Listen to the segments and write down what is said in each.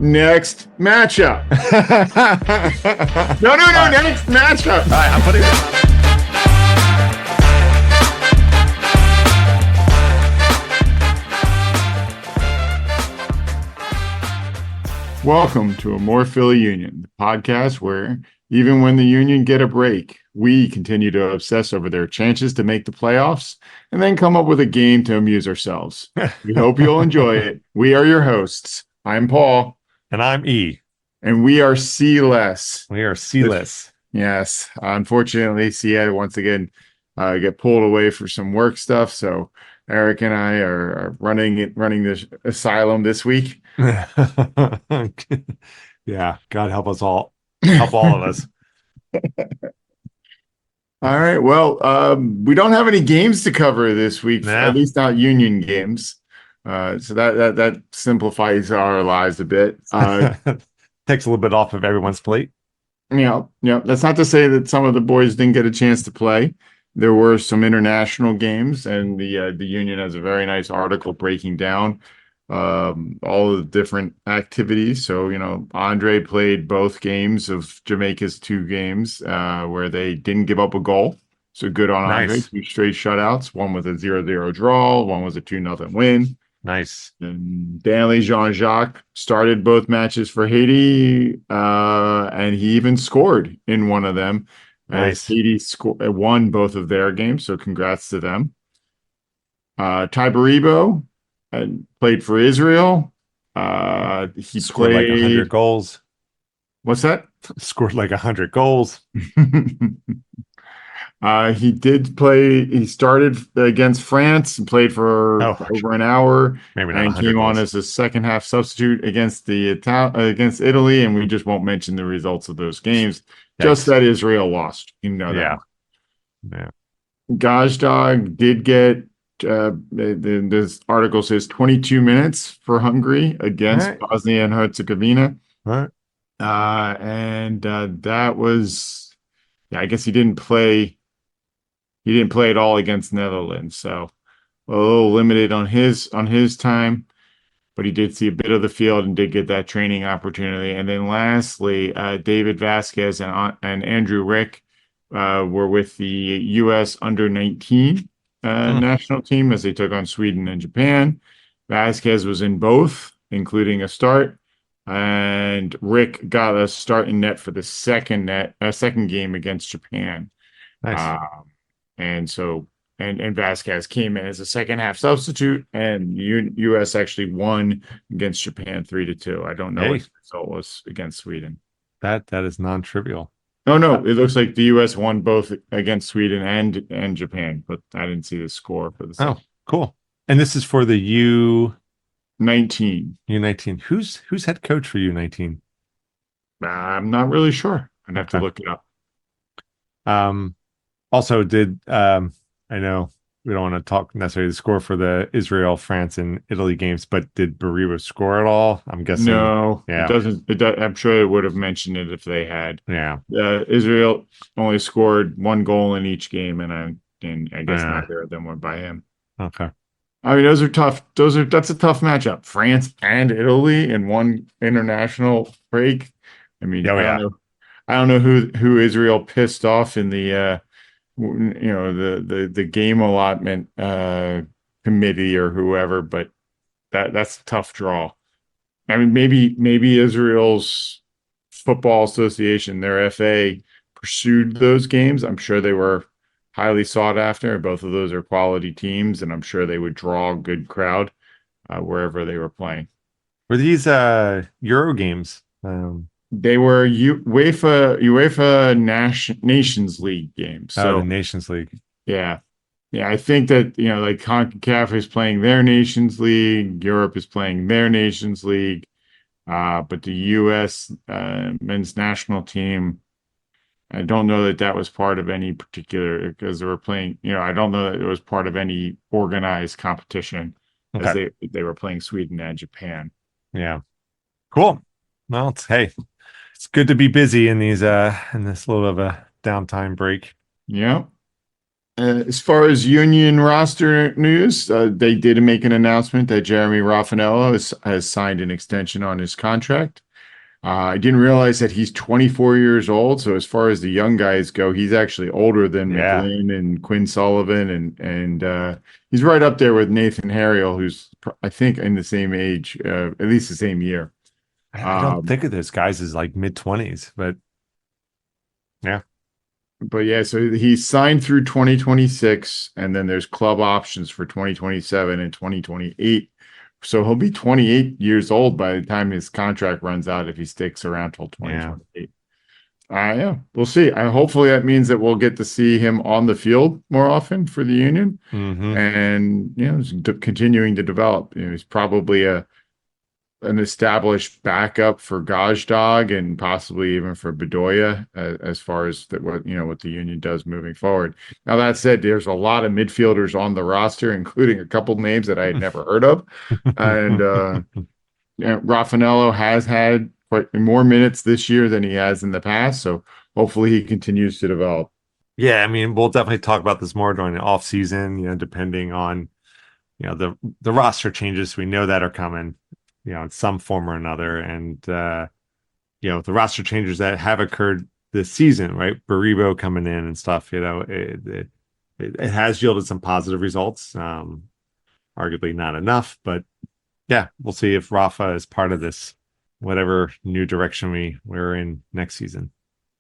Next matchup. No. Next matchup. All right, I'm putting it. Welcome to amorephillyunion, the podcast where even when the Union get a break, we continue to obsess over their chances to make the playoffs and then come up with a game to amuse ourselves. We hope you'll enjoy it. We are your hosts. I'm Paul. And I'm E. And we are C-less. We are C-less. Yes. Unfortunately, C had once again get pulled away for some work stuff. So Eric and I are running the asylum this week. Yeah. God help us all. Help all of us. All right. Well, we don't have any games to cover this week, at least not Union games. So that simplifies our lives a bit. Takes a little bit off of everyone's plate. Yeah. That's not to say that some of the boys didn't get a chance to play. There were some international games, and the Union has a very nice article breaking down all the different activities. So, Andre played both games of Jamaica's two games where they didn't give up a goal. So good on Andre. Nice. 2 straight shutouts. One was a 0-0 draw. One was a 2-0 win. Nice. And Danley Jean-Jacques started both matches for Haiti, and he even scored in one of them. Nice. As Haiti won both of their games, so congrats to them. Ty Baribo played for Israel. He scored like 100 goals. What's that? Scored like 100 goals. He did play. He started against France and played for over an hour, and came on as a second half substitute against against Italy. And we just won't mention the results of those games. Just that Israel lost. That. Yeah. Gazdag did get. This article says 22 minutes for Hungary against Bosnia and Herzegovina. Right. And that was, I guess he didn't play. He didn't play at all against Netherlands, so a little limited on his time. But he did see a bit of the field and did get that training opportunity. And then lastly, David Vasquez and Andrew Rick were with the U.S. under-19 national team as they took on Sweden and Japan. Vasquez was in both, including a start. And Rick got a start in net for the second game against Japan. Nice. And Vasquez came in as a second half substitute, and U.S. actually won against Japan 3-2. I don't know what the result was against Sweden. That is non-trivial. Oh no, it looks like the U.S. won both against Sweden and Japan, but I didn't see the score for the second. Oh, cool. And this is for the U19. U19. Who's head coach for U19? I'm not really sure. I'd have to look it up. Also, I know we don't want to talk necessarily the score for the Israel, France, and Italy games, but did Bariba score at all? I'm guessing no. Yeah, it doesn't. I'm sure it would have mentioned it if they had. Yeah. Israel only scored one goal in each game, and I guess neither of them were by him. Okay. I mean, those are tough. That's a tough matchup. France and Italy in one international break. I mean, I don't know who Israel pissed off in the the game allotment committee or whoever, but that's a tough draw. I mean, maybe Israel's football association, their FA, pursued those games. I'm sure they were highly sought after. Both of those are quality teams, and I'm sure they would draw a good crowd wherever they were playing. Were these Euro games? They were UEFA Nations League games. So the Nations League. Yeah. I think that like CONCACAF is playing their Nations League, Europe is playing their Nations League, but the U.S. Men's national team, I don't know that was part of any particular, because they were playing. I don't know that it was part of any organized competition, as they were playing Sweden and Japan. Yeah. Cool. Well, it's good to be busy in these in this little of a downtime break. Yeah. As far as Union roster news, they did make an announcement that Jeremy Raffanello has signed an extension on his contract. I didn't realize that he's 24 years old. So as far as the young guys go, he's actually older than Yeah. McGlynn and Quinn Sullivan, and he's right up there with Nathan Harriel, who's I think in the same age, at least the same year. I don't Um, think of those guys as like mid-20s, but yeah. but yeah, so he's signed through 2026, and then there's club options for 2027 and 2028. So he'll be 28 years old by the time his contract runs out if he sticks around till Yeah. 2028. Yeah, we'll see. Hopefully that means that we'll get to see him on the field more often for the Union, Hmm. and continuing to develop. He's probably an established backup for Gajdog and possibly even for Bedoya as far as what the Union does moving forward. Now that said, there's a lot of midfielders on the roster, including a couple names that I had never heard of, and Raffanello has had quite more minutes this year than he has in the past, so hopefully he continues to develop. Yeah, I mean, we'll definitely talk about this more during the off season, depending on, the roster changes we know that are coming, in some form or another. And the roster changes that have occurred this season, right? Baribo coming in and stuff, it has yielded some positive results. Arguably not enough, but yeah, we'll see if Rafa is part of this, whatever new direction we're in next season.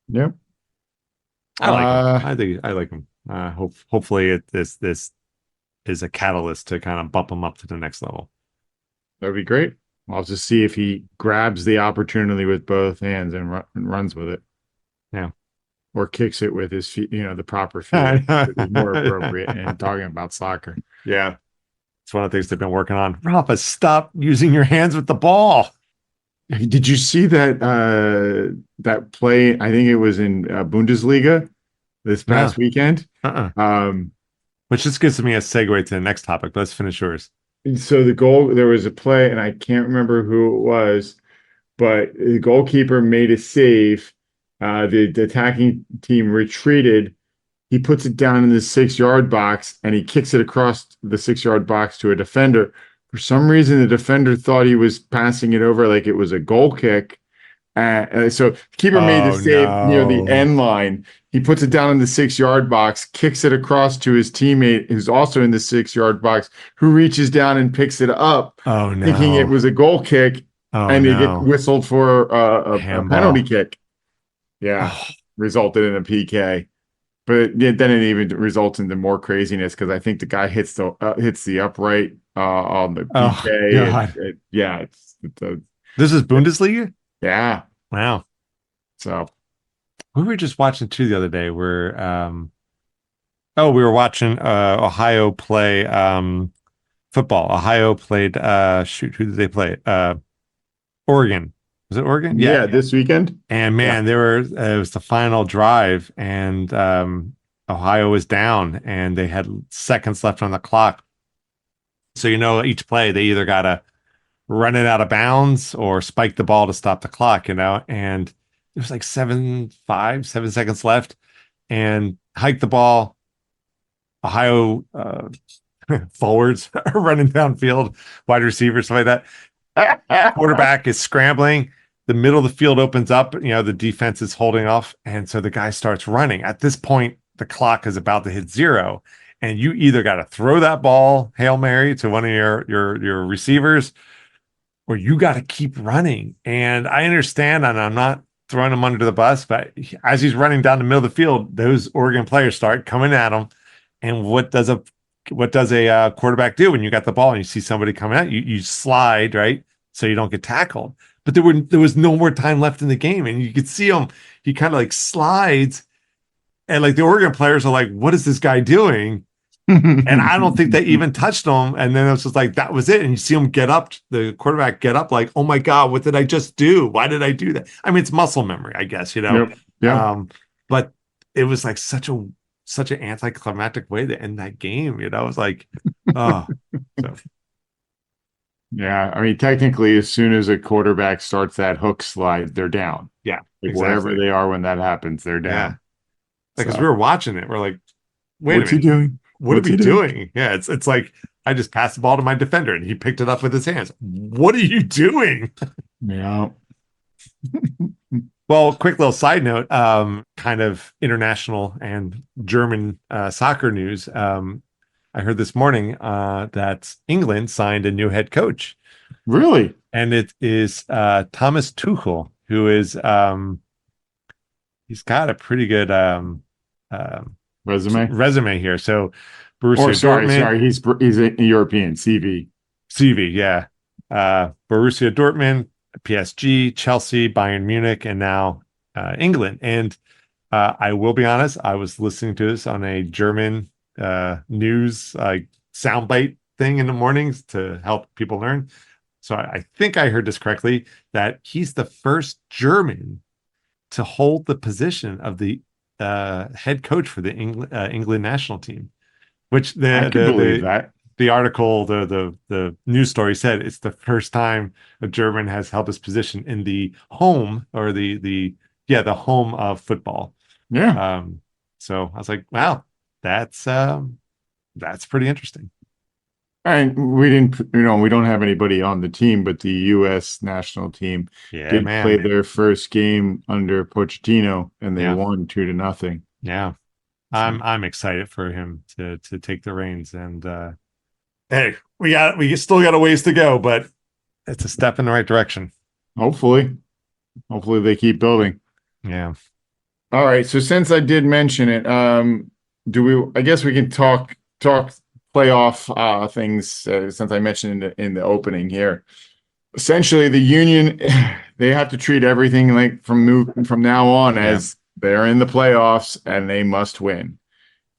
Yep. I like him. Uh, I like him. Hopefully this is a catalyst to kind of bump him up to the next level. that'd be great. I'll just see if he grabs the opportunity with both hands and runs with it. Yeah. Or kicks it with his feet, the proper feet is more appropriate. And talking about soccer. Yeah. It's one of the things they've been working on. Rafa, stop using your hands with the ball. Did you see that play? I think it was in Bundesliga this No. past weekend. Uh-uh. Which just gives me a segue to the next topic. Let's finish yours. So there was a play, and I can't remember who it was, but the goalkeeper made a save. The attacking team retreated. He puts it down in the 6-yard box and he kicks it across the 6-yard box to a defender. For some reason, the defender thought he was passing it over like it was a goal kick. So the keeper made the Oh save near the no. end line. He puts it down in the 6-yard box, kicks it across to his teammate who's also in the 6-yard box, who reaches down and picks it up, Oh thinking it no. was a goal kick, Oh and they get no. whistled for a penalty Handball. kick. Yeah, Oh, resulted in a PK. But then it even results into more craziness because I think the guy hits the upright on the oh PK, and God. This is Bundesliga? yeah. Wow. So We were just watching too the other day where we were watching Ohio play football. Ohio played who did they play? Oregon. Was it Oregon? Yeah. yeah, this weekend. And Yeah, man, it was the final drive, and Ohio was down, and they had seconds left on the clock. So each play they either gotta run it out of bounds or spike the ball to stop the clock, and it was like 7 seconds left, and hike the ball. Ohio forwards are running downfield, wide receivers, stuff like that. Quarterback is scrambling. The middle of the field opens up. The defense is holding off. And so the guy starts running. At this point, the clock is about to hit 0. And you either got to throw that ball, Hail Mary, to one of your receivers, or you got to keep running. And I understand, and I'm not throwing him under the bus, but as he's running down the middle of the field, those Oregon players start coming at him. And what does a quarterback do when you got the ball and you see somebody coming at you? You slide, right? So you don't get tackled. But there was no more time left in the game. And you could see him, he kind of like slides. And like the Oregon players are like, what is this guy doing? And I don't think they even touched him. And then it was just like, that was it. And you see him get up, the quarterback get up like, oh my God, what did I just do? Why did I do that? I mean, it's muscle memory, I guess, Yep. Yeah. But it was like such an anticlimactic way to end that game. It was like, oh, so. Yeah. I mean, technically, as soon as a quarterback starts that hook slide, they're down. Yeah, Like exactly. wherever they are when that happens, they're down. Yeah. Like, as we were watching it, we're like, wait a What's he minute, doing? what are What's we he doing? doing? Yeah, it's like I just passed the ball to my defender and he picked it up with his hands. What are you doing? Yeah. Well, quick little side note, kind of international and German soccer news. I heard this morning that England signed a new head coach, Really? and it is Thomas Tuchel, who is he's got a pretty good um, Resume? resume here. So Or Borussia Dortmund, sorry, he's a European CV. CV, yeah, Borussia Dortmund, PSG, Chelsea, Bayern Munich, and now England. And I will be honest, I was listening to this on a German news soundbite thing in the mornings to help people learn. So I think I heard this correctly that he's the first German to hold the position of the head coach for the England national team, which I could believe that. the article, the news story said it's the first time a German has held this position in the home or the home of football. Yeah. Um, so I was like, wow, that's pretty interesting. And we didn't, we don't have anybody on the team, but the U.S. national team Yeah, did play man. their first game under Pochettino, and they Yeah, won 2-0. yeah. So I'm excited for him to take the reins. And hey, we still got a ways to go, but it's a step in the right direction. hopefully, they keep building. Yeah. All right. So since I did mention it, do we? I guess we can talk playoff things since I mentioned in the opening here. Essentially, the Union they have to treat everything like from now on Yeah. as they're in the playoffs and they must win.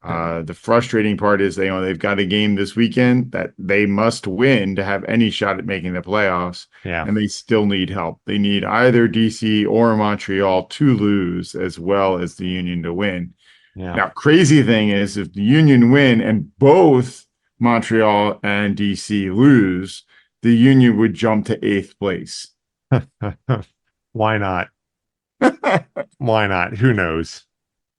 The frustrating part is they've got a game this weekend that they must win to have any shot at making the playoffs, Yeah. and they still need help. They need either DC or Montreal to lose as well as the Union to win. Yeah. Now, crazy thing is if the Union win and both Montreal and DC lose, the Union would jump to eighth place. Why not? Why not? Who knows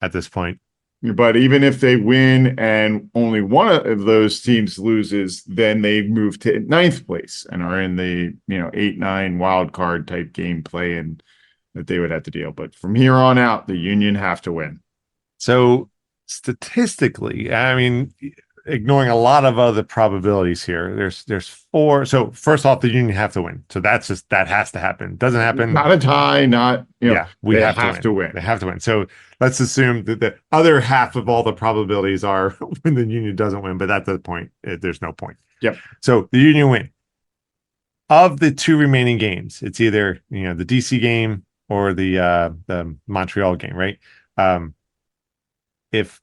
at this point? But even if they win and only one of those teams loses, then they move to ninth place and are in the 8-9 wild card type game play and that they would have to deal. But from here on out, the Union have to win. So statistically, I mean, ignoring a lot of other probabilities here, there's four. So first off, the Union have to win. So that has to happen. Doesn't happen. Not a tie, not Yeah, we they have to win. They have to win. So let's assume that the other half of all the probabilities are when the Union doesn't win, but at the point, there's no point. Yep. So the Union win. Of the two remaining games, it's either the DC game or the Montreal game, right? If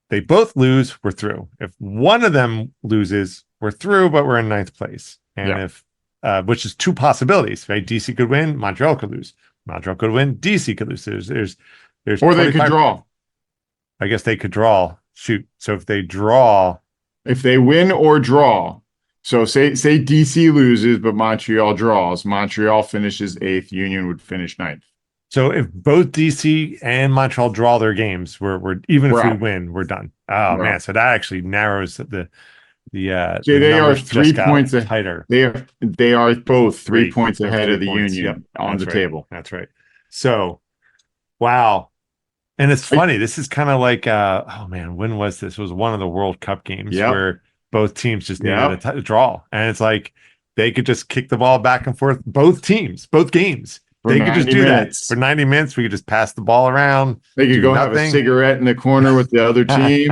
they both lose, we're through. If one of them loses, we're through, but we're in ninth place. And if which is two possibilities, right? DC could win, Montreal could lose. Montreal could win, DC could lose. There's or they could draw. I guess they could draw. Shoot. So if they draw, if they win or draw, so say DC loses, but Montreal draws, Montreal finishes eighth, Union would finish ninth. So if both DC and Montreal draw their games, we're even if we out. win, we're done. Oh We're man, out. so that actually narrows the they are numbers 3 points tighter. They are both 3 points ahead of the points. Union on the right. table. That's right. So, wow. And it's funny. This is kind of like, oh man, when was this? It was one of the World Cup games where both teams just needed a draw, and it's like they could just kick the ball back and forth. Both games, both games. They could just do that for 90 minutes. We could just pass the ball around. They could go have a cigarette in the corner with the other team.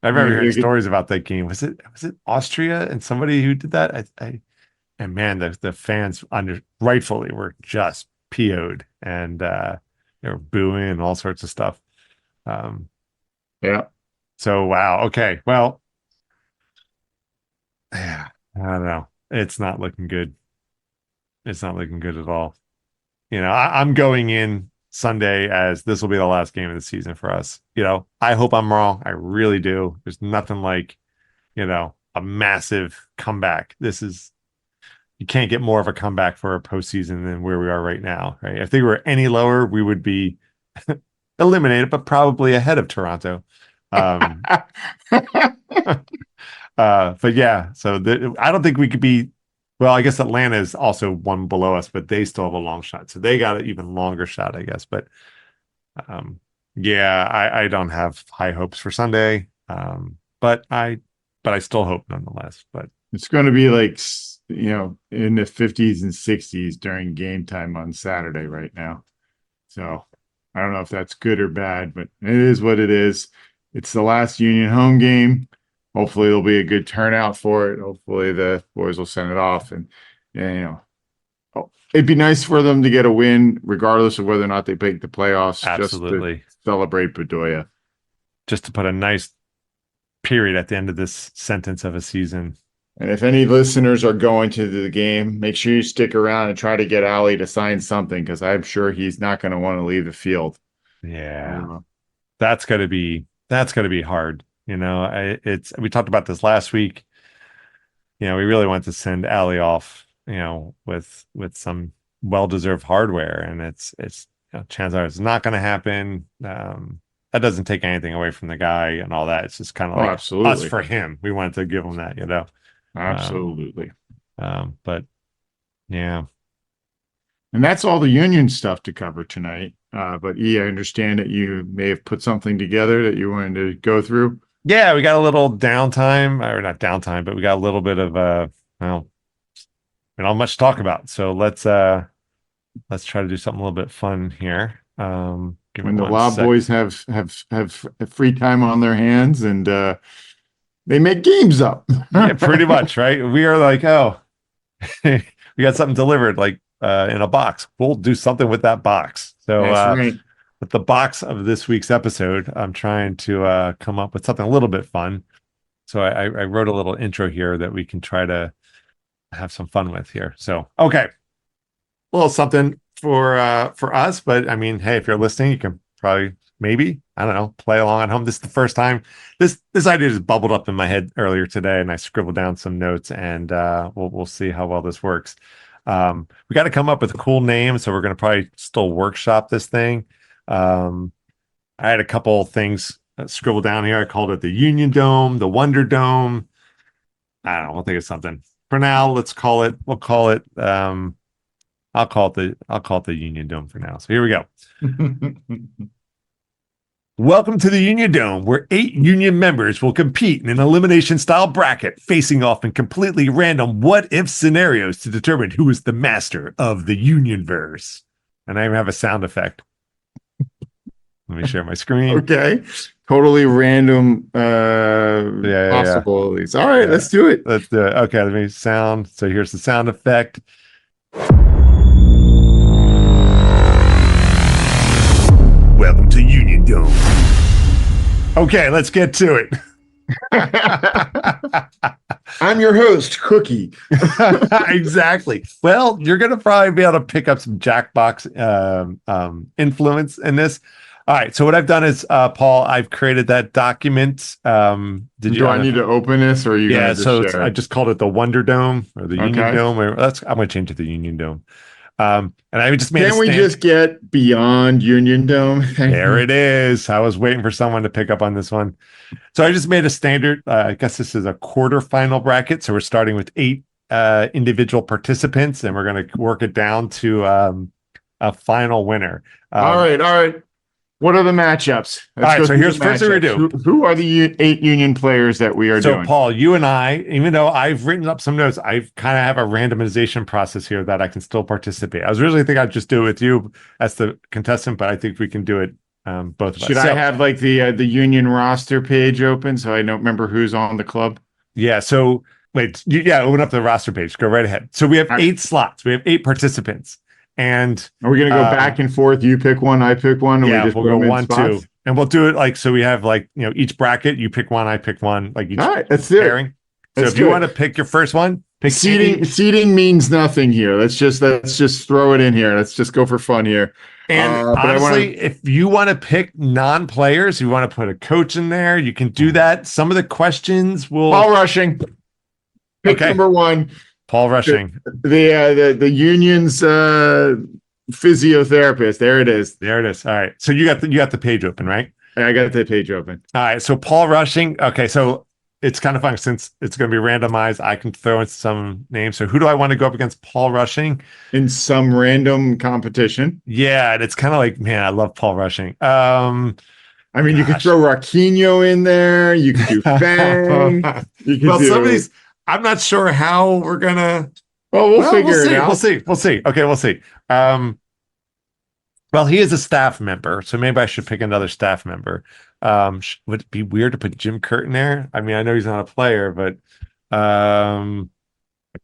I've ever heard stories about that game. Was it Austria and somebody who did that? And man, the fans rightfully were just PO'd and they were booing and all sorts of stuff. Yeah. So wow. Okay. Well, yeah, I don't know. It's not looking good. It's not looking good at all. I'm going in Sunday as this will be the last game of the season for us. I hope I'm wrong. I really do. There's nothing like, a massive comeback. You can't get more of a comeback for a postseason than where we are right now, right? If they were any lower, we would be eliminated, but probably ahead of Toronto. Um, but yeah, so I don't think we could be. Well, I guess Atlanta is also one below us, but they still have a long shot, so they got an even longer shot, I guess. But yeah, I don't have high hopes for Sunday, but I still hope nonetheless. But It's going to be like, in the 50s and 60s during game time on Saturday right now. So I don't know if that's good or bad, but it is what it is. It's the last Union home game. Hopefully there'll be a good turnout for it. Hopefully the boys will send it off, and it'd be nice for them to get a win, regardless of whether or not they make the playoffs. absolutely, Just to celebrate Bedoya. just to put a nice period at the end of this sentence of a season. And if any listeners are going to the game, make sure you stick around and try to get Ali to sign something, because I'm sure he's not going to want to leave the field. Yeah, that's got to be hard. We talked about this last week. We really want to send Ali off, with some well-deserved hardware, and it's chances are it's not going to happen. That doesn't take anything away from the guy and all that. It's just kind of like absolutely. Us for him. We wanted to give him that, Absolutely. But yeah. And that's all the Union stuff to cover tonight. But I understand that you may have put something together that you wanted to go through. Yeah, we got a little downtime, or not downtime, but we got a little bit of we don't have much to talk about. So let's try to do something a little bit fun here. When the Lob boys have free time on their hands, and they make games up. Yeah, pretty much, right? We are like, oh, we got something delivered, like in a box. We'll do something with that box. So that's right. With the box of this week's episode, I'm trying to come up with something a little bit fun. So I wrote a little intro here that we can try to have some fun with here. So, okay. A little something for us, but I mean, hey, if you're listening, you can probably, maybe, I don't know, play along at home. This is the first time this idea just bubbled up in my head earlier today, and I scribbled down some notes, and we'll see how well this works. We got to come up with a cool name, so we're going to probably still workshop this thing. I had a couple things scribbled down here. I called it the Union Dome, the Wonder Dome. I don't know. We'll think of something. For now, we'll call it I'll call it the Union Dome for now. So here we go. Welcome to the Union Dome, where 8 Union members will compete in an elimination-style bracket, facing off in completely random what-if scenarios to determine who is the master of the Unionverse. And I even have a sound effect. Let me share my screen. Okay. Totally random possibilities. All right, let's do it. Let's do it. Okay, let me sound. So here's the sound effect. Welcome to Union Dome. Okay, let's get to it. I'm your host, Cookie. Exactly. Well, you're going to probably be able to pick up some Jackbox influence in this. All right. So what I've done is, Paul, I've created that document. Do I need to open this, or are you? Yeah. So I just called it the Wonder Dome or the Union Dome. I'm going to change it to the Union Dome. And I just made. Can we just get beyond Union Dome? There it is. I was waiting for someone to pick up on this one. So I just made a standard. I guess this is a quarterfinal bracket. So we're starting with 8 individual participants, and we're going to work it down to a final winner. All right. What are the matchups? All right, so here's first thing we do. Who are the 8 Union players that we are doing? So, Paul, you and I, even though I've written up some notes, I kind of have a randomization process here that I can still participate. I was originally thinking I'd just do it with you as the contestant, but I think we can do it both of us. Should I have like the Union roster page open so I don't remember who's on the club? Yeah, so wait, open up the roster page. Go right ahead. So we have 8 slots. We have 8 participants. And are we going to go back and forth? You pick one, I pick one. And we'll go 1, 2, and we'll do it like so. We have each bracket. You pick one, I pick one. Like each. All right, that's pairing. It. So if you want to pick your first one, pick seating means nothing here. Let's just throw it in here. Let's just go for fun here. And honestly, if you want to pick non-players, you want to put a coach in there, you can do that. Some of the questions will. Paul Rushing. Pick number 1. Paul Rushing. The Union's physiotherapist. There it is. There it is. All right. So you got the page open, right? I got the page open. All right. So Paul Rushing. Okay. So it's kind of fun since it's going to be randomized. I can throw in some names. So who do I want to go up against? Paul Rushing In some random competition. Yeah, and it's kind of like, man, I love Paul Rushing. I mean, you could Gosh. throw Raquinho in there. You could do Fang. You could Well, do. some of these, I'm not sure how we're gonna. Well, we'll figure we'll it see. out. We'll see. We'll see. Okay, we'll see. Well, he is a staff member, so maybe I should pick another staff member. Would it be weird to put Jim Curtin there? I mean, I know he's not a player, but I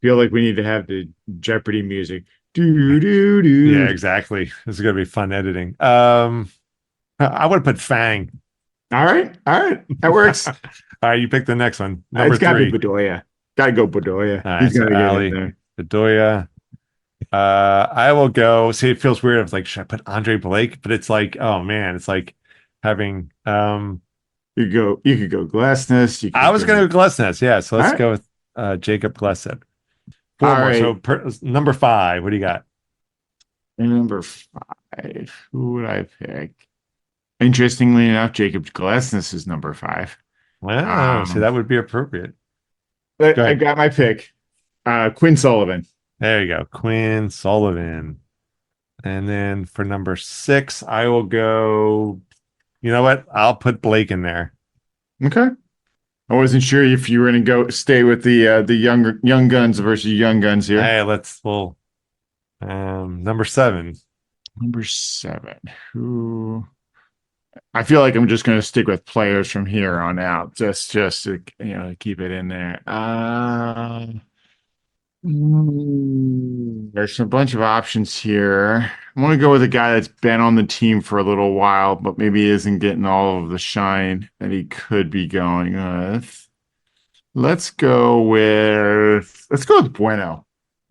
feel like we need to have the Jeopardy music. Do do do. yeah, exactly. This is gonna be fun editing. I would put Fang. All right, that works. All right, you pick the next one. Number It's got to three. be Bedoya. Got to go Bedoya. All right, He's so gonna get Ali, in there. Bedoya. I will go. See, it feels weird. I was like, should I put Andre Blake? But it's like, oh man, it's like having. You could go Glassness. You could I was going to go Glesnes. Yeah, so let's All right. go with Jacob Glesnes. Four All more. right. So number 5. What do you got? Number 5. Who would I pick? Interestingly enough, Jacob Glassness is number 5. Wow, see, that would be appropriate. But Go I ahead. got my pick. Quinn Sullivan. There you go, Quinn Sullivan. And then for number 6, I will go. You know what? I'll put Blake in there. Okay. I wasn't sure if you were going to go stay with the young guns versus young guns here. Hey, number 7. Number 7. Who? I feel like I'm just going to stick with players from here on out, just to keep it in there. There's a bunch of options here. I want to go with a guy that's been on the team for a little while, but maybe isn't getting all of the shine that he could be going with. Let's go with Bueno.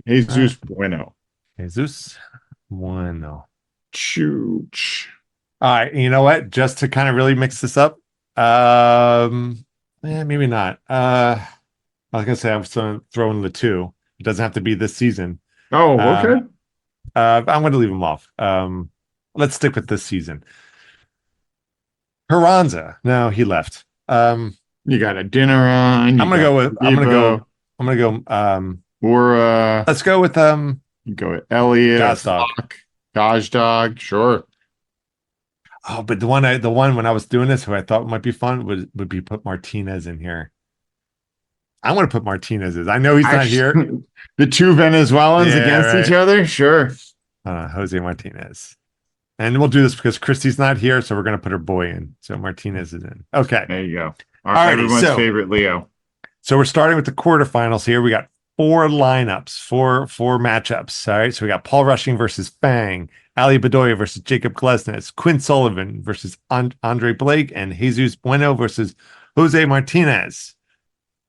Jesus Bueno. Jesus Bueno. Chooch. All right, you know what? Just to kind of really mix this up, maybe not. I was gonna say I'm throwing the 2. It doesn't have to be this season. Oh, okay. I'm going to leave him off. Let's stick with this season. Carranza. No, he left. You got a dinner on. I'm gonna go. Or Let's go with you go with Elliot. Gazdag. Gazdag, sure. Oh, but the one when I was doing this, who I thought might be fun would be put Martinez in here. I want to put Martinez. I know he's not here. The two Venezuelans against each other, sure. Jose Martinez. And we'll do this because Christy's not here, so we're going to put her boy in. So Martinez is in. Okay. There you go. Everyone's favorite Leo. So we're starting with the quarterfinals here. We got 4 lineups, four matchups. All right. So we got Paul Rushing versus Fang, Ali Bedoya versus Jacob Glesnes, Quinn Sullivan versus Andre Blake, and Jesus Bueno versus Jose Martinez.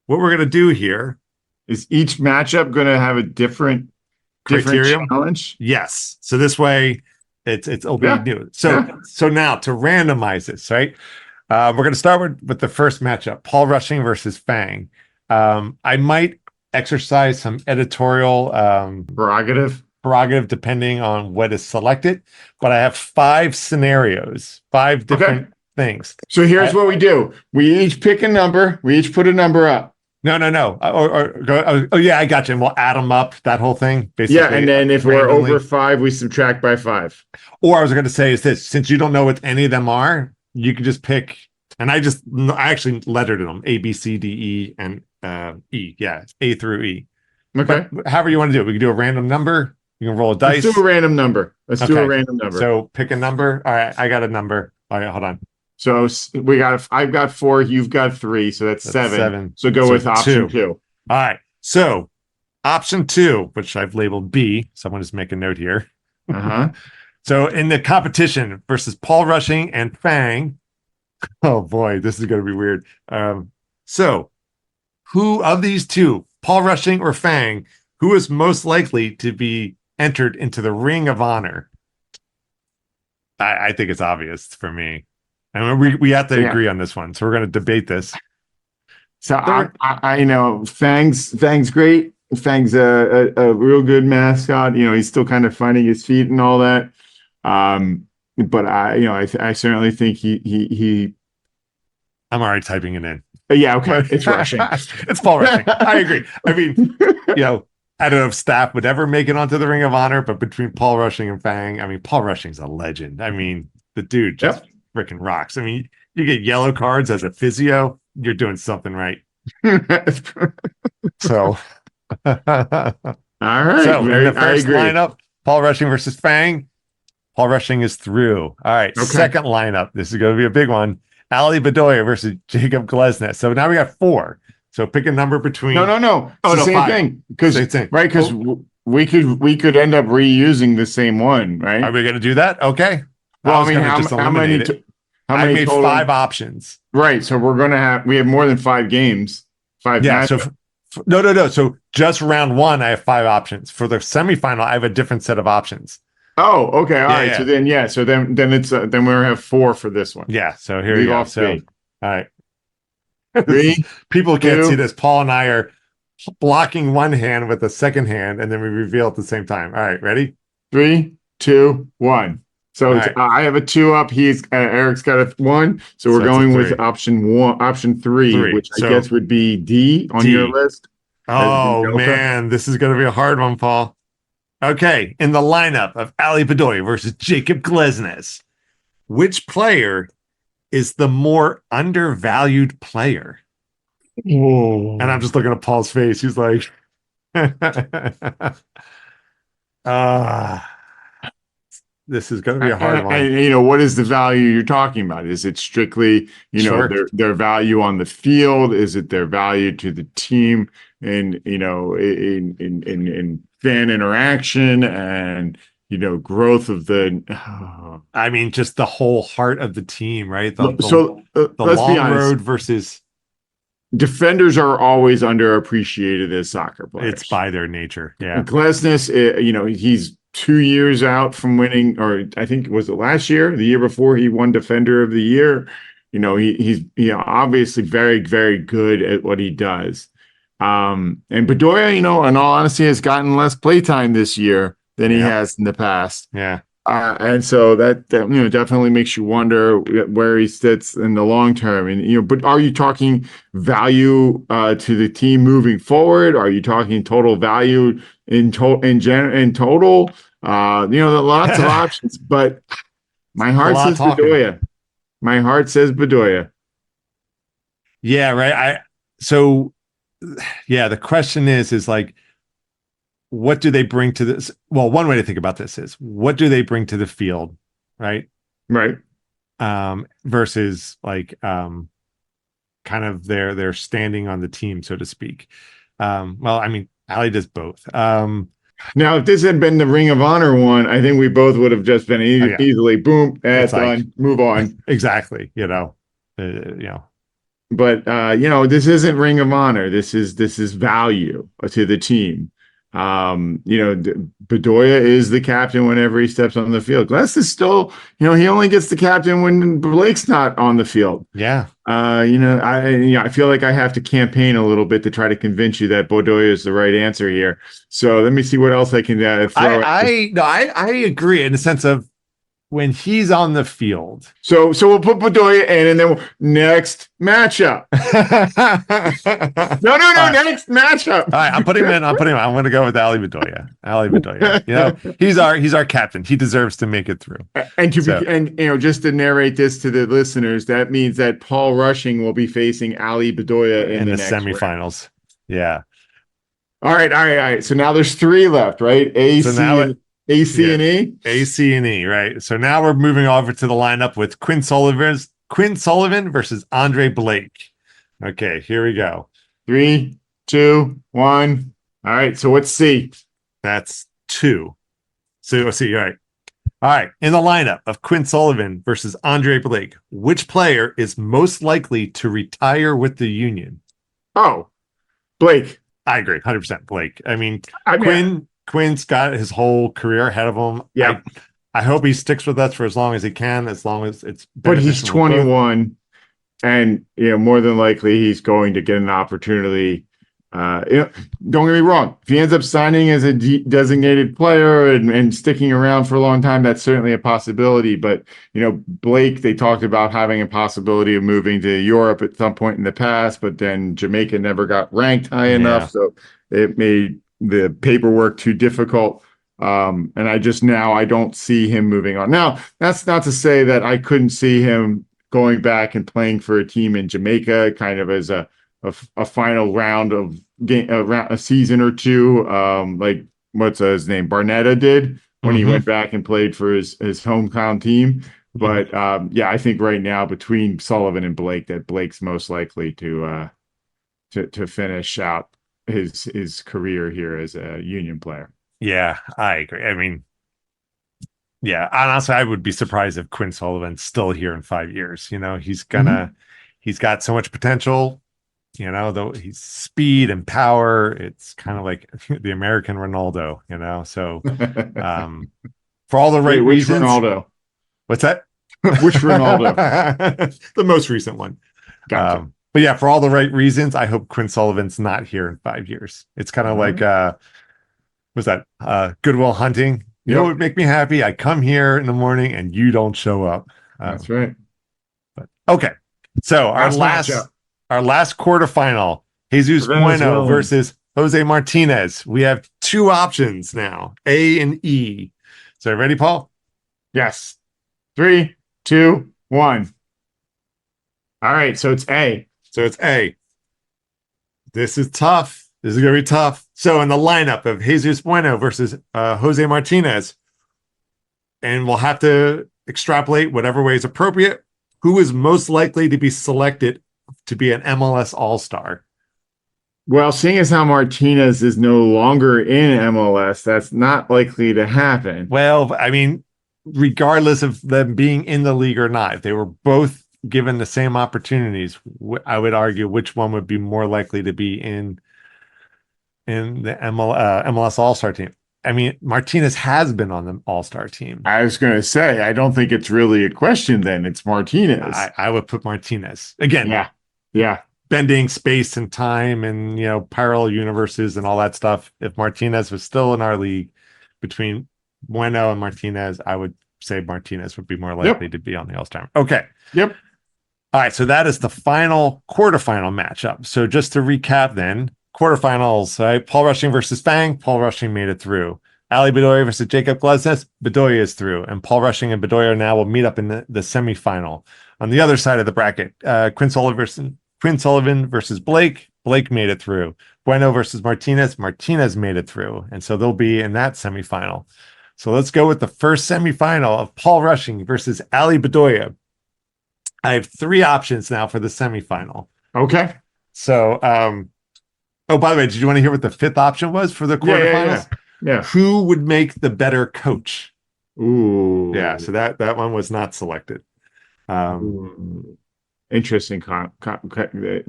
What we're going to do here is each matchup going to have a different challenge? Yes. So this way it'll be new. So now to randomize this, right? We're going to start with the first matchup, Paul Rushing versus Fang. I might exercise some editorial prerogative depending on what is selected, but I have 5 scenarios, 5 different things. So here's what we do. We each pick a number. We each put a number up. No. Yeah, I got you. And we'll add them up, that whole thing. Basically, yeah, and then if we're over 5, we subtract by 5. Or I was going to say is this, since you don't know what any of them are, you can just pick, and I actually lettered them, A, B, C, D, E, and E. Yeah, A through E. Okay. But however you want to do it. We can do a random number. You can roll a dice. Let's do a random number. Do a random number. So pick a number. All right, I got a number. All right, hold on. So I've got 4, you've got 3, so that's 7. So go with option 2. All right. So option 2, which I've labeled B, so I'm going to just make a note here. So in the competition versus Paul Rushing and Fang, oh boy, this is going to be weird. So who of these two, Paul Rushing or Fang, who is most likely to be entered into the Ring of Honor? I think it's obvious for me. I mean, we have to agree on this one, so we're going to debate this. So I know Fang's great. Fang's a real good mascot. He's still kind of finding his feet and all that. But I certainly think he. I'm already typing it in. Yeah, okay, it's rushing. It's Paul Rushing. I agree. I mean, I don't know if Staff would ever make it onto the Ring of Honor, but between Paul Rushing and Fang, I mean, Paul Rushing's a legend. I mean, the dude just freaking rocks. I mean, you get yellow cards as a physio, you're doing something right. So, all right. So in the first lineup, Paul Rushing versus Fang. Paul Rushing is through. All right. Okay. Second lineup. This is going to be a big one. Ali Bedoya versus Jacob Glesnes. So now we got 4. So pick a number between. No. Oh, the same 5. Thing. Because right, because we could end up reusing the same one, right? Are we going to do that? Okay. Well, I mean, how many? I made total? 5 options. Right. So we have more than 5 games. 5. Yeah. So no. So just round 1, I have 5 options. For the semifinal, I have a different set of options. Oh, okay. All right. Yeah. So then it's then we have 4 for this one. Yeah. So here we go. So, all right. 3. People can't see this. Paul and I are blocking one hand with the second hand, and then we reveal at the same time. All right. Ready? 3, 2, 1. So I have a 2 up. Eric's got a 1. So we're going with option 3, which I guess would be D on your list. Oh man, this is going to be a hard one, Paul. Okay, in the lineup of Ali Bedoya versus Jacob Glesnes, which player is the more undervalued player? Whoa. And I'm just looking at Paul's face. He's like, this is going to be a hard one. And, what is the value you're talking about? Is it strictly, their value on the field? Is it their value to the team and, in fan interaction and, growth of the. I mean, just the whole heart of the team, right? The let's long be honest. road versus. Defenders are always underappreciated as soccer players. It's by their nature. Yeah. Glesnes, he's 2 years out from winning, or I think was it last year, the year before he won Defender of the Year. He's obviously very, very good at what he does. And Bedoya, in all honesty, has gotten less playtime this year than he has in the past. Yeah. And so that definitely makes you wonder where he sits in the long term. And but are you talking value to the team moving forward? Are you talking total value in total? Lots of options. But my heart says Bedoya. My heart says Bedoya. Yeah, right. The question is like, what do they bring to this? Well, one way to think about this is, what do they bring to the field, right? Right. Versus like kind of their standing on the team, so to speak. Well, I mean, Ali does both. Now, if this had been the Ring of Honor one, I think we both would have just been easily boom, done, like, move on. Exactly. But this isn't Ring of Honor. This is value to the team. Bedoya is the captain whenever he steps on the field. Glass is still, he only gets the captain when Blake's not on the field. Yeah. I feel like I have to campaign a little bit to try to convince you that Bedoya is the right answer here. So let me see what else I can throw. I agree in the sense of when he's on the field. So we'll put Bedoya in, and then next matchup. No, next matchup. All right, I'm putting him in. I'm going to go with Ali Bedoya. He's our captain. He deserves to make it through. And just to narrate this to the listeners, that means that Paul Rushing will be facing Ali Bedoya in the semifinals. Round. Yeah. All right. So now there's 3 left, right? AC and E? AC and E, right. So now we're moving over to the lineup with Quinn Sullivan versus Andre Blake. Okay, here we go. 3, 2, 1. All right, so what's C? That's 2. So let's see. All right. In the lineup of Quinn Sullivan versus Andre Blake, which player is most likely to retire with the Union? Oh, Blake. I agree. 100% Blake. I mean, Quinn's got his whole career ahead of him. Yeah. I hope he sticks with us for as long as he can, as long as it's. But he's 21, and more than likely he's going to get an opportunity Don't get me wrong. If he ends up signing as a designated player and sticking around for a long time, that's certainly a possibility. But, Blake, they talked about having a possibility of moving to Europe at some point in the past, but then Jamaica never got ranked high enough. Yeah. So it made the paperwork too difficult. And I don't see him moving on. Now, that's not to say that I couldn't see him going back and playing for a team in Jamaica, kind of as a final round of game, a season or two, like what's his name, Barnetta did when he went back and played for his hometown team. But I think right now between Sullivan and Blake, that Blake's most likely to finish out his career here as a Union player. Yeah, I agree. I mean, yeah, honestly, I would be surprised if Quinn Sullivan's still here in 5 years. He's got so much potential. Though he's speed and power, it's kind of like the American Ronaldo. So for all the right reasons. Which Ronaldo? What's that? Which Ronaldo? The most recent one. Gotcha. But yeah, for all the right reasons, I hope Quinn Sullivan's not here in 5 years. It's kind of like was that Goodwill Hunting? You know what would make me happy? I come here in the morning and you don't show up. That's right. But okay. So our last quarterfinal, Jesus Bueno versus Jose Martinez. We have two options now, A and E. So ready, Paul? Yes. 3, 2, 1. All right. So it's A. This is tough. This is going to be tough. So in the lineup of Jesus Bueno versus Jose Martinez, and we'll have to extrapolate whatever way is appropriate, who is most likely to be selected to be an MLS All-Star? Well, seeing as how Martinez is no longer in MLS, that's not likely to happen. Well, I mean, regardless of them being in the league or not, if they were both given the same opportunities, I would argue which one would be more likely to be in the MLS All-Star team. I mean, Martinez has been on the All-Star team. I was going to say, I don't think it's really a question then. It's Martinez. I would put Martinez. Again, yeah. Bending space and time and, parallel universes and all that stuff. If Martinez was still in our league between Bueno and Martinez, I would say Martinez would be more likely to be on the All-Star. Okay. Yep. All right. So that is the final quarterfinal matchup. So just to recap then, quarterfinals, right? Paul Rushing versus Fang. Paul Rushing made it through. Ali Bedoya versus Jacob Glesnes. Bedoya is through. And Paul Rushing and Bedoya now will meet up in the semifinal. On the other side of the bracket, Quinn Sullivan versus Blake. Blake made it through. Bueno versus Martinez. Martinez made it through. And so they'll be in that semifinal. So let's go with the first semifinal of Paul Rushing versus Ali Bedoya. I have 3 options now for the semifinal. Okay. So, oh, by the way, did you want to hear what the 5th option was for the quarterfinals? Yeah. Who would make the better coach? Ooh. Yeah. So that one was not selected. Interesting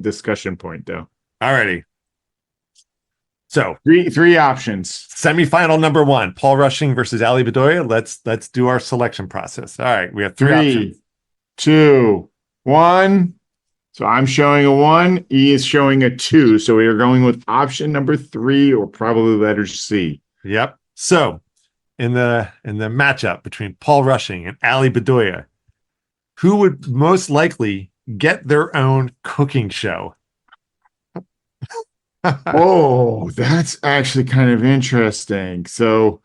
discussion point, though. Alrighty. So three options. Semifinal number 1, Paul Rushing versus Ali Bedoya. Let's do our selection process. All right, we have 3 options. 2, 1. So I'm showing a 1. E is showing a 2. So we are going with option number 3, or probably letter C. Yep. So in the matchup between Paul Rushing and Ali Bedoya, who would most likely get their own cooking show? Oh, that's actually kind of interesting. So,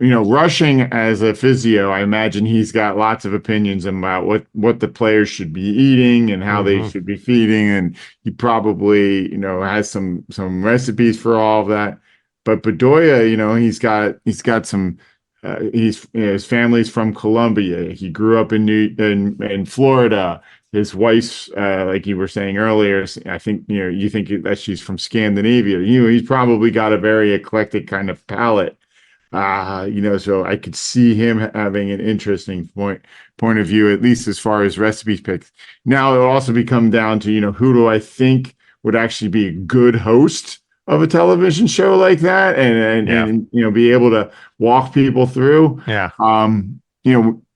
Rushing as a physio, I imagine he's got lots of opinions about what the players should be eating and how they should be feeding, and he probably has some recipes for all of that. But Bedoya, he's got some. His family's from Colombia. He grew up in Florida. His wife's, like you were saying earlier, I think, you think that she's from Scandinavia. He's probably got a very eclectic kind of palate. So I could see him having an interesting point of view, at least as far as recipes picked. Now it'll also come down to, who do I think would actually be a good host of a television show like that and be able to walk people through. Yeah.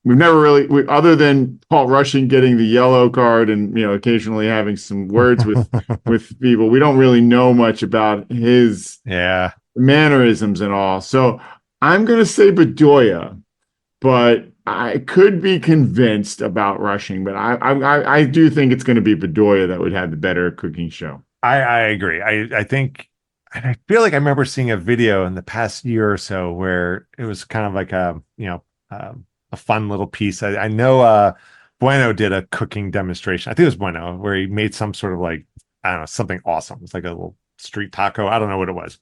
we've never really, other than Paul Rushing getting the yellow card and occasionally having some words with people, we don't really know much about his Yeah. mannerisms and all. So I'm going to say Bedoya, but I could be convinced about Rushing. But I do think it's going to be Bedoya that would have the better cooking show. I agree. I think I feel like I remember seeing a video in the past year or so where it was kind of like a fun little piece. I know Bueno did a cooking demonstration. I think it was Bueno where he made some sort of like, I don't know, something awesome. It's like a little street taco. I don't know what it was.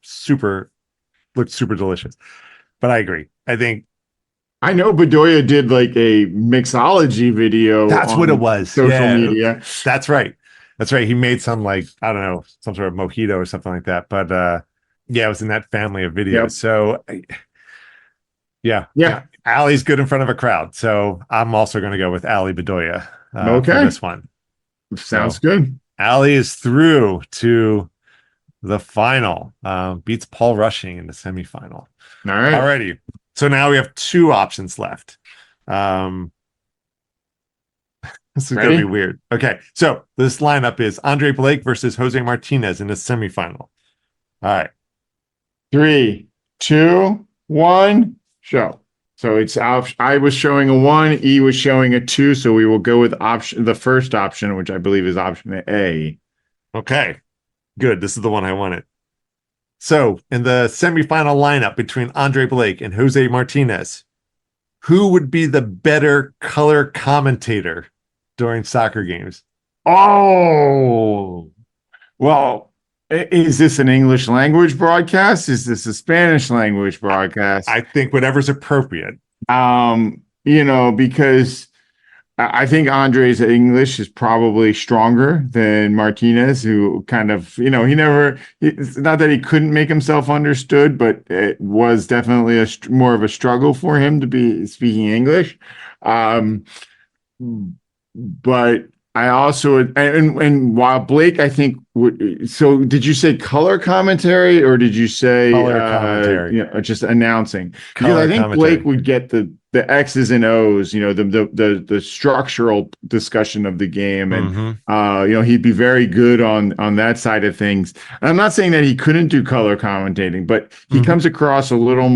Looked super delicious. But I agree. I think I know Bedoya did like a mixology video. that's what it was. Social media. That's right. That's right. He made some like, I don't know, some sort of mojito or something like that. But yeah, it was in that family of videos. Yep. So yeah. Allie's good in front of a crowd. So I'm also going to go with Allie Bedoya for this one. Sounds good. Allie is through to the final. Beats Paul Rushing in the semifinal. All right. Alrighty. So now we have two options left. This is going to be weird. Okay. So this lineup is Andre Blake versus Jose Martinez in the semifinal. All right. 3, 2, 1, show. So it's I was showing a 1, E was showing a 2. So we will go with the first option, which I believe is option A. Okay. Good. This is the one I wanted. So in the semifinal lineup between Andre Blake and Jose Martinez, who would be the better color commentator during soccer games? Oh, well, is this an English language broadcast? Is this a Spanish language broadcast? I think whatever's appropriate. Because I think Andre's English is probably stronger than Martinez, who kind of, it's not that he couldn't make himself understood, but it was definitely more of a struggle for him to be speaking English. But I also, and while Blake, I think, so did you say color commentary or did you say color commentary? Just announcing? Because I think Blake would get the X's and O's, the structural discussion of the game, and he'd be very good on that side of things. And I'm not saying that he couldn't do color commentating, but he comes across a little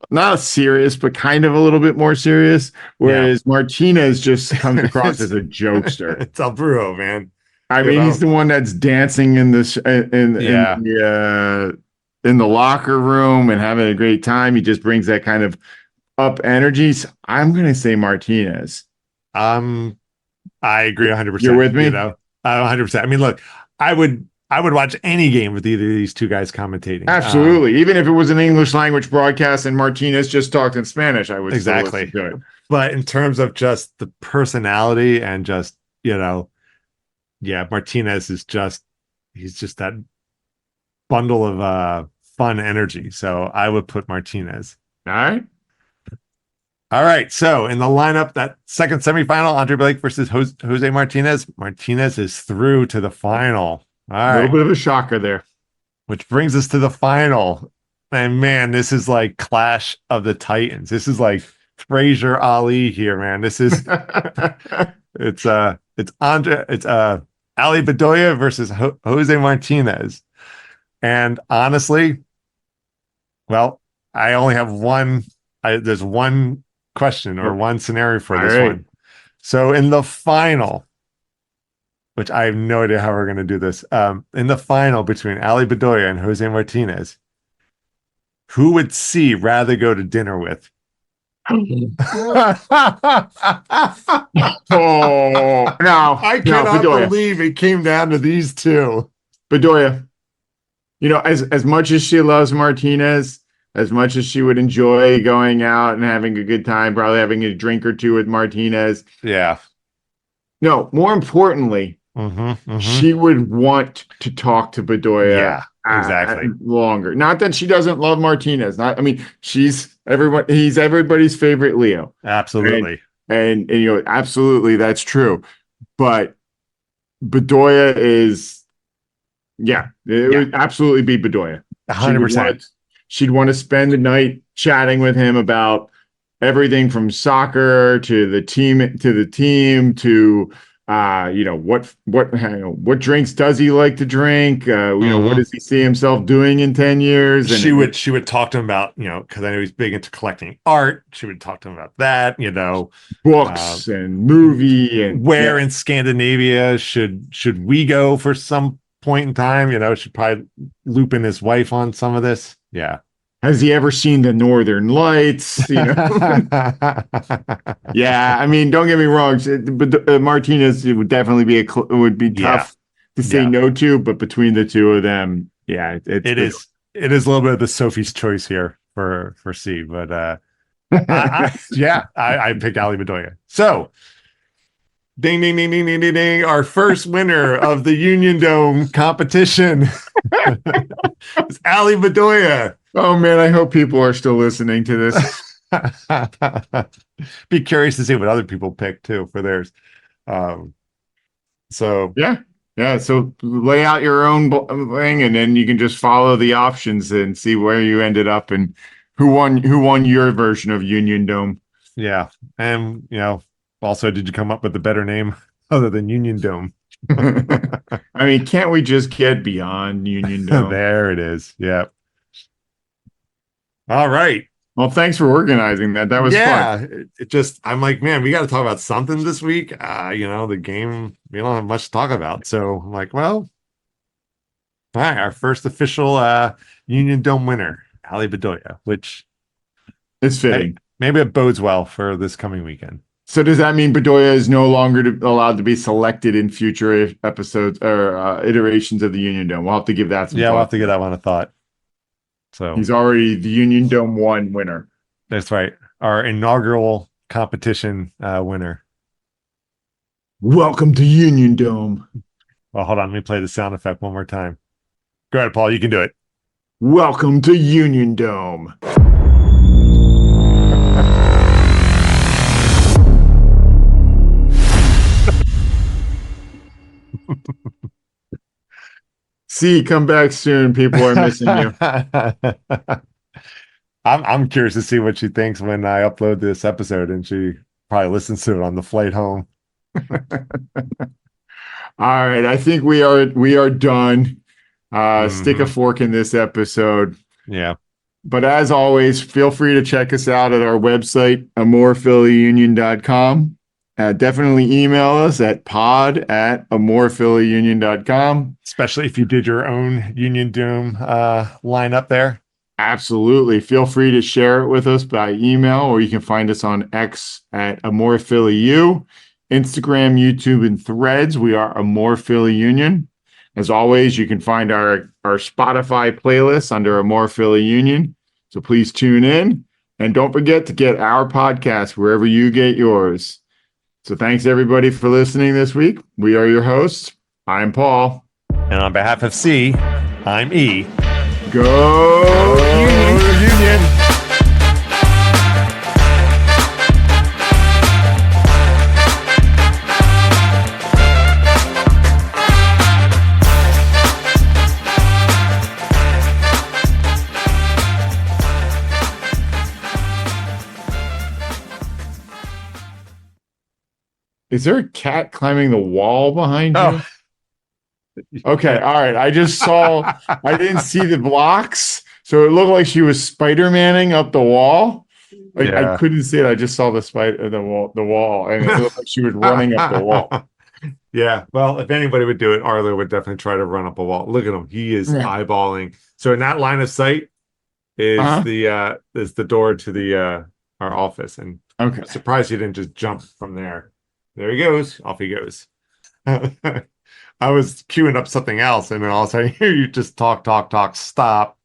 not serious, but kind of a little bit more serious. Whereas Martinez just comes across as a jokester. It's El Brujo, man. I mean, he's the one that's dancing in the locker room and having a great time. He just brings that kind of up energy. So I'm going to say Martinez. I agree 100%. You're with me? 100%. I mean, look, I would watch any game with either of these two guys commentating. Absolutely. Even if it was an English language broadcast and Martinez just talked in Spanish, I would exactly still listen to it. But in terms of just the personality and just, Martinez is he's just that bundle of fun energy. So I would put Martinez. All right. So in the lineup, that second semifinal, Andre Blake versus Jose Martinez. Martinez is through to the final. All right. A little bit of a shocker there. Which brings us to the final. And man, this is like Clash of the Titans. This is like Frazier Ali here, man. This is it's Ali Bedoya versus Jose Martinez. And honestly, well, I only have there's one question or one scenario for this one. So in the final, which I have no idea how we're going to do this. In the final between Ali Bedoya and Jose Martinez, who would C rather go to dinner with? Oh, no. I cannot believe it came down to these two. Bedoya. As much as she loves Martinez, as much as she would enjoy going out and having a good time, probably having a drink or two with Martinez. Yeah. No, more importantly, she would want to talk to Bedoya. Yeah, exactly. Longer. Not that she doesn't love Martinez. He's everybody's favorite Leo. Absolutely. And absolutely that's true. But Bedoya is, it would absolutely be Bedoya. 100%. She'd want to spend the night chatting with him about everything from soccer to the team to what drinks does he like to drink? What does he see himself doing in 10 years? And She would talk to him about, because I know he's big into collecting art. She would talk to him about that, books and movie and where in Scandinavia should we go for some point in time? Should probably loop in his wife on some of this. Yeah. Has he ever seen the Northern Lights? Yeah, I mean, don't get me wrong, but Martinez, it would definitely be tough to say no to, but between the two of them, yeah, it is a little bit of the Sophie's choice here for C, but I picked Ali Bedoya. So ding ding ding ding ding ding ding, our first winner of the Union Dome competition is Ali Bedoya. Oh man, I hope people are still listening to this. Be curious to see what other people pick too for theirs. So so lay out your own thing, and then you can just follow the options and see where you ended up and who won your version of Union Dome. Yeah, and also, did you come up with a better name other than Union Dome? I mean, can't we just get beyond Union Dome? There it is. Yeah. All right. Well, thanks for organizing that. That was fun. I'm like, man, we got to talk about something this week. The game, we don't have much to talk about. So I'm like, well, all right, our first official Union Dome winner, Ali Bedoya, which is fitting. Maybe it bodes well for this coming weekend. So does that mean Bedoya is no longer allowed to be selected in future episodes or iterations of the Union Dome? We'll have to give that some thought. We'll have to give that one a thought. So he's already the Union Dome 1 winner. That's right. Our inaugural competition winner. Welcome to Union Dome. Well, hold on. Let me play the sound effect one more time. Go ahead, Paul. You can do it. Welcome to Union Dome. See, come back soon. People are missing you. I'm curious to see what she thinks when I upload this episode, and she probably listens to it on the flight home. All right, I think we are done. Stick a fork in this episode. Yeah. But as always, feel free to check us out at our website, amorephillyunion.com. Definitely email us at pod@amorephillyunion.com. Especially if you did your own Union Dome line up there. Absolutely. Feel free to share it with us by email, or you can find us on X at amorephillyU, Instagram, YouTube, and Threads. We are amorephillyunion. As always, you can find our Spotify playlist under amorephillyunion. So please tune in, and don't forget to get our podcast wherever you get yours. So thanks everybody for listening this week. We are your hosts. I'm Paul. And on behalf of C, I'm E. Go Union! Is there a cat climbing the wall behind you? Oh. Okay, all right. I didn't see the blocks, so it looked like she was Spider-Manning up the wall. I couldn't see it. I just saw the wall, and it looked like she was running up the wall. Yeah, well, if anybody would do it, Arlo would definitely try to run up a wall. Look at him; he is eyeballing. So in that line of sight is the door to the our office, and I'm surprised he didn't just jump from there. There he goes. Off he goes. I was queuing up something else, and then all of a sudden, here you just talk. Stop.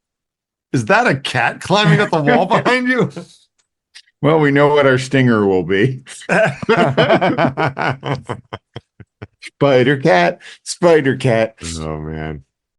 Is that a cat climbing up the wall behind you? Well, we know what our stinger will be. Spider cat. Oh, man.